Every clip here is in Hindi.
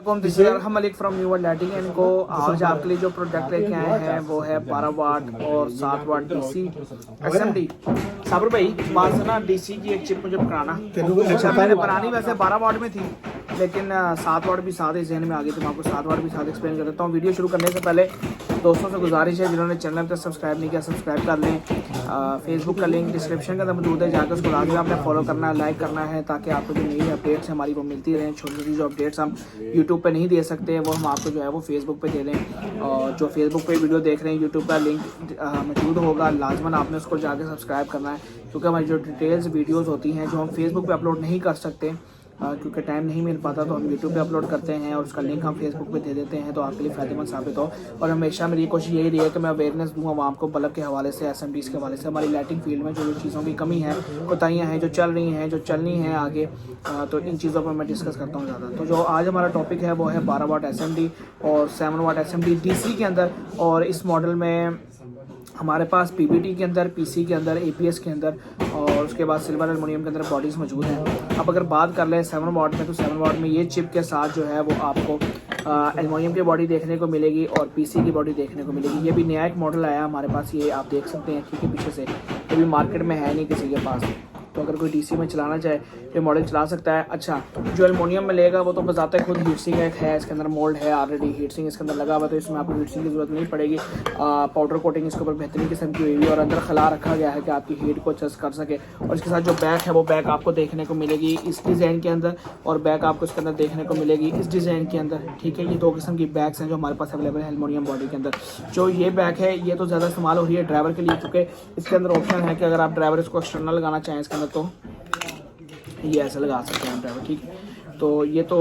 हम Malik from new world lighting इनको आज आपके लिए जो प्रोडक्ट लेके आए हैं वो है 12 वाट और 7 वाट डीसी एसएमडी। साबर भाई बात से ना डीसी की एक चिप मुझे बनाना। अच्छा मैंने बनानी वैसे 12 वाट में थी लेकिन 7 वाट भी साथ ही जहन में आ गई, तो मैं आपको 7 वाट भी साथ एक्सप्लेन कर देता हूँ। वीडियो शुरू करने से पहले दोस्तों से गुजारिश है जिन्होंने चैनल तक सब्सक्राइब नहीं किया सब्सक्राइब कर लें। फेसबुक का लिंक डिस्क्रिप्शन के अंदर मौजूद है, जाकर उसको लाजमी आपने फॉलो करना है, लाइक करना है ताकि आपको जो नई अपडेट्स हमारी वो मिलती रहें। छोटी छोटी जो अपडेट्स हम यूट्यूब पे नहीं दे सकते वो हम आपको जो है वो फेसबुक पे दे दें। और जो फेसबुक पे वीडियो देख रहे हैं यूट्यूब का लिंक मौजूद होगा, लाजमन आपने उसको जाकर सब्सक्राइब करना है क्योंकि हमारी जो डिटेल्स वीडियोज़ होती हैं जो हम फेसबुक पर अपलोड नहीं कर सकते क्योंकि टाइम नहीं मिल पाता तो हम यूट्यूब पे अपलोड करते हैं और उसका लिंक हम फेसबुक पे दे देते हैं, तो आपके लिए फ़ायदेमंद साबित हो। और हमेशा मेरी कोशिश यही रही है कि मैं अवेयरनेस दूँ आवाम को बल्ब के हवाले से, एसएमडीज़ के हवाले से, हमारी लाइटिंग फील्ड में जो जो चीज़ों की कमी है, कोताहियाँ हैं जो चल रही हैं, जो चलनी है आगे, तो इन चीज़ों पर मैं डिस्कस करता हूँ ज़्यादा। तो जो आज हमारा टॉपिक है वो है 12 वाट एसएमडी और 7 वाट एसएमडी डीसी के अंदर। और इस मॉडल में हमारे पास पीबीटी के अंदर, पीसी के अंदर, एपीएस के अंदर और उसके बाद सिल्वर एल्युमिनियम के अंदर बॉडीज़ मौजूद हैं। अब अगर बात कर लें 7 वाट में, तो 7 वाट में ये चिप के साथ जो है वो आपको एल्युमिनियम की बॉडी देखने को मिलेगी और पीसी की बॉडी देखने को मिलेगी। ये भी नया एक मॉडल आया हमारे पास, ये आप देख सकते हैं ठीक है पीछे से, ये भी मार्केट में है नहीं किसी के पास, तो अगर कोई डीसी में चलाना चाहे ये मॉडल चला सकता है। अच्छा जो एल्युमिनियम में लेगा वो तो बताते हैं खुद हीट सिंक है, इसके अंदर मोल्ड है ऑलरेडी, हीट सिंक इसके अंदर लगा हुआ, तो इसमें आपको हीट सिंक की जरूरत नहीं पड़ेगी। पाउडर कोटिंग इसके ऊपर बेहतरीन किस्म की हुई है और अंदर खला रखा गया है कि आपकी हीट को एडजस्ट कर सके। और इसके साथ जो बैक है वो बैक आपको देखने को मिलेगी इस डिज़ाइन के अंदर और बैक आपको इसके अंदर देखने को मिलेगी इस डिज़ाइन के अंदर, ठीक है। ये दो किस्म की बैक्स हैं जो हमारे पास अवेलेबल है एल्युमिनियम बॉडी के अंदर। जो ये बैक है ये तो ज़्यादा इस्तेमाल हो रही है ड्राइवर के लिए क्योंकि इसके अंदर ऑप्शन है कि अगर आप ड्राइवर इसको एक्सटर्नल लगाना चाहें इसके अंदर तो ये ऐसा लगा सकते हैं ड्राइवर, ठीक है। तो ये तो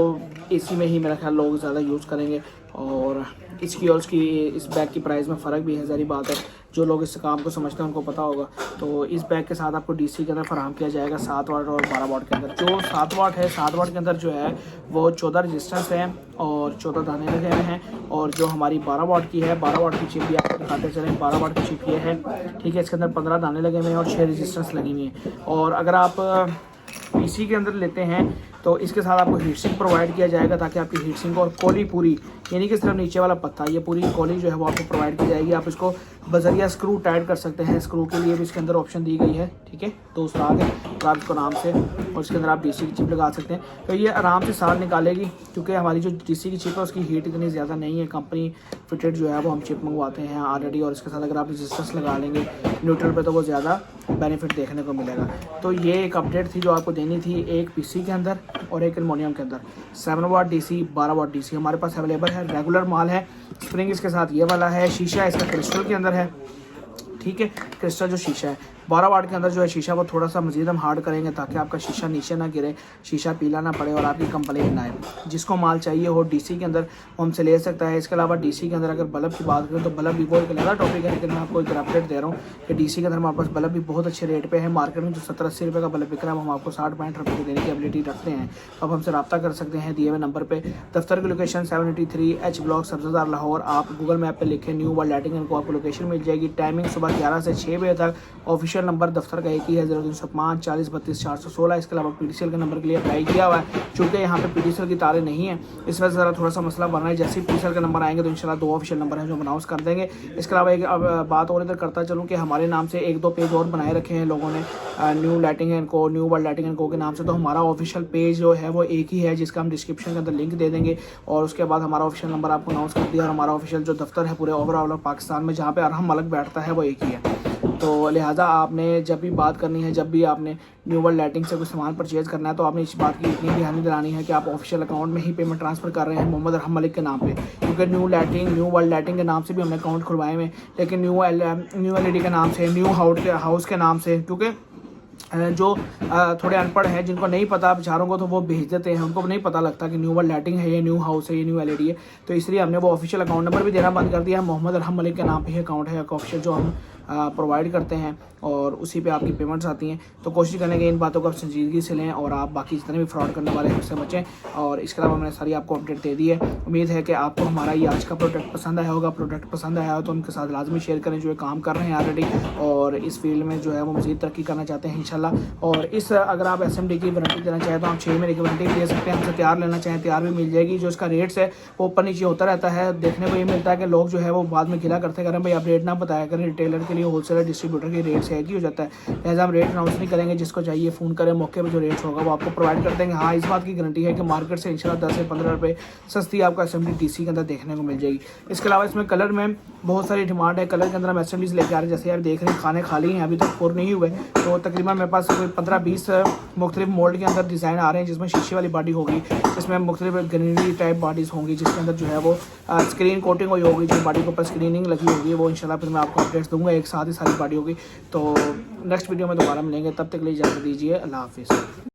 एसी में ही मेरा ख्याल लोग ज़्यादा यूज़ करेंगे और इसकी और उसकी इस बैग की प्राइस में फ़र्क भी है, सारी बात है। जो लोग इस काम को समझते हैं उनको पता होगा। तो इस बैग के साथ आपको डीसी के अंदर फराहम किया जाएगा 7 वाट और 12 वाट के अंदर। जो 7 वाट है 7 वाट के अंदर जो है वो 14 रजिस्टेंस हैं और 14 दाने लगे हुए हैं। और जो हमारी 12 वाट की है, 12 वाट की चिप भी आपको दिखाते चलें, 12 वाट की चिप ये है, ठीक है। इसके अंदर 15 दाने लगे हुए हैं और 6 रजिस्टेंस लगी हुई हैं। और अगर आप पीसी के अंदर लेते हैं तो इसके साथ आपको हीट सिंक प्रोवाइड किया जाएगा ताकि आपकी हीट सिंक और कोली पूरी, यानी कि सिर्फ नीचे वाला पत्ता, ये पूरी कोली जो है वो आपको प्रोवाइड की जाएगी। आप इसको बजरिया स्क्रू टाइट कर सकते हैं, स्क्रू के लिए भी इसके अंदर ऑप्शन दी गई है, ठीक है। तो उस आगे आप इसको आराम से और इसके अंदर आप डीसी की चिप लगा सकते हैं, तो ये आराम से साथ निकालेगी क्योंकि हमारी जो डीसी की चिप है उसकी हीट इतनी ज़्यादा नहीं है। कंपनी फिटेड जो है वो हम चिप मंगवाते हैं ऑलरेडी और इसके साथ अगर आप रजिस्टेंस लगा लेंगे न्यूट्रल पे तो वो ज़्यादा बेनिफिट देखने को मिलेगा। तो ये एक अपडेट थी जो आपको देनी थी, एक पीसी के अंदर और एक एल्युमिनियम के अंदर। 7 वाट डीसी 12 वाट डीसी हमारे पास अवेलेबल है, रेगुलर माल है। स्प्रिंग इसके साथ ये वाला है, शीशा इसका क्रिस्टल के अंदर है, ठीक है। क्रिस्टल जो शीशा है 12 वाट के अंदर जो है शीशा वो थोड़ा सा मज़ीद हम हार्ड करेंगे ताकि आपका शीशा नीचे ना गिरे, शीशा पीला ना पड़े और आपकी कंप्लेंट ना आए। जिसको माल चाहिए हो डीसी के अंदर वो हमसे ले सकता है। इसके अलावा डीसी के अंदर अगर बल्ब की बात करें तो बल्ब भी वो एक अलग टॉपिक है, लेकिन मैं आपको एक अपडेट दे रहा हूँ कि डीसी के अंदर हमारे पास बल्ब भी बहुत अच्छे रेट पे है। मार्केट में जो 70-80 रुपये का बल्ब बिक रहा है हम आपको 60-65 रुपये की देने की एबिलिटी रखते हैं। अब हमसे रब्ता कर सकते हैं दिए हुए नंबर पर। दफ्तर की लोकेशन 783 H ब्लॉक सब्ज़ादार लाहौर। आप गूगल मैप पर लिखें न्यू वर्ल्ड लाइटिंग इनको आपको लोकेशन मिल जाएगी। टाइमिंग सुबह 11 से 6 बजे तक। ऑफिशियल नंबर दफ्तर का ही है 0305 40 32 416। इसके अलावा पीडीसीएल के नंबर के लिए अप्लाई किया हुआ है, चूँकि यहाँ पे पीडीसीएल की तारें नहीं है इस वजह से ज़रा थोड़ा सा मसला बन रहा है। जैसे ही पीडीसीएल के नंबर आएंगे तो इंशाल्लाह 2 ऑफिशियल नंबर हैं जो अनाउंस कर देंगे। इसके अलावा एक बात और इधर करता चलूँ कि हमारे नाम से 1-2 पेज और बनाए रखे हैं लोगों ने, न्यू लाइटिंग एंड को, न्यू वर्ल्ड लाइटिंग एंड को के नाम से। तो हमारा ऑफिशियल पेज जो है वो एक ही है जिसका हम डिस्क्रिप्शन के अंदर लिंक दे देंगे और उसके बाद हमारा ऑफिशियल नंबर आपको अनाउंस कर दिया। और हमारा ऑफिशियल जो दफ्तर है पूरे ओवरऑल पाकिस्तान में जहाँ पे अरहम मलिक बैठता है वो एक ही है। तो लिहाजा आपने जब भी बात करनी है, जब भी आपने न्यू वर्ल्ड लाइटिंग से कुछ सामान परचेज़ करना है तो आपने इस बात की इतनी ध्यान दिलानी है कि आप ऑफिशियल अकाउंट में ही पेमेंट ट्रांसफ़र कर रहे हैं मोहम्मद अरहम मलिक के नाम पे, क्योंकि न्यू वर्ल्ड लाइटिंग के नाम से भी हमने अकाउंट खुलवाए हुए, लेकिन न्यू एलईडी के नाम से, न्यू हाउस के नाम से, क्योंकि जो थोड़े अनपढ़ हैं जिनको नहीं पता बेचारों को तो वो भेज देते हैं, उनको नहीं पता लगता कि न्यू वर्ल्ड लाइटिंग है, ये न्यू हाउस है, ये न्यू एलईडी है। तो इसलिए हमने वो ऑफिशियल अकाउंट नंबर भी देना बंद कर दिया है। मोहम्मद अरहम मलिक के नाम पे ही अकाउंट है ऑफिशियल जो हम प्रोवाइड करते हैं और उसी पे आपकी पेमेंट्स आती हैं। तो कोशिश करें कि इन बातों को आप संजीदगी से लें और आप बाकी जितने भी फ्रॉड करने वाले हैं उससे बचें। और इसके अलावा मैंने सारी आपको अपडेट दे दी है। उम्मीद है कि आपको हमारा ये आज का प्रोडक्ट पसंद आया होगा। प्रोडक्ट पसंद आया हो तो उनके साथ लाजमी शेयर करें जो ये काम कर रहे हैं ऑलरेडी और इस फील्ड में जो है वो मज़ीद तरक्की करना चाहते हैं इंशाल्लाह। और इस अगर आप SMD की वारंटी देना चाहें तो आप 6 महीने की वारंटी भी दे सकते हैं। हमसे तैयार लेना चाहें तैयार भी मिल जाएगी। जो इसका रेट्स है वो ऊपर नीचे होता रहता है। देखने को ये मिलता है कि लोग जो है वो बाद में गिला करते करें भाई आप रेट ना बताया करें। रिटेलर के लिए होलसेलर डिस्ट्रीब्यूटर के रेट से एक ही हो जाता है, लिहाजा हम रेट अनाउंस नहीं करेंगे। जिसको चाहिए फ़ोन करें, मौके पर जो रेट्स होगा वो आपको प्रोवाइड कर देंगे। हाँ, इस बात की गारंटी है कि मार्केट से इंशाल्लाह 10 से 15 रुपये सस्ती आपको SMD DC के अंदर देखने को मिल जाएगी। इसके अलावा इसमें कलर में बहुत सारी डिमांड है। कलर के अंदर हम SMDs लेके आ रहे हैं। जैसे आप देख रहे हैं खाने खाली हैं, अभी तक पूरे नहीं हुए। तो तकरीबन मेरे पास कोई 15-20 मुख्तलिफ मोल्ड के अंदर डिज़ाइन आ रहे हैं जिसमें शीशे वाली बॉडी होगी, जिसमें मुख्तलिफ ग्रीनरी टाइप बॉडीज़ होंगी, जिसके अंदर जो है वो स्क्रीन कोटिंग हुई होगी, जो बॉडी के ऊपर स्क्रीनिंग लगी होगी वो इंशाल्लाह फिर मैं आपको अपडेट्स दूंगा। एक साथ ही सारी बॉडी होगी। तो नेक्स्ट वीडियो में दोबारा मिलेंगे, तब तक के लिए इजाज़त दीजिए। अल्लाह हाफिज़।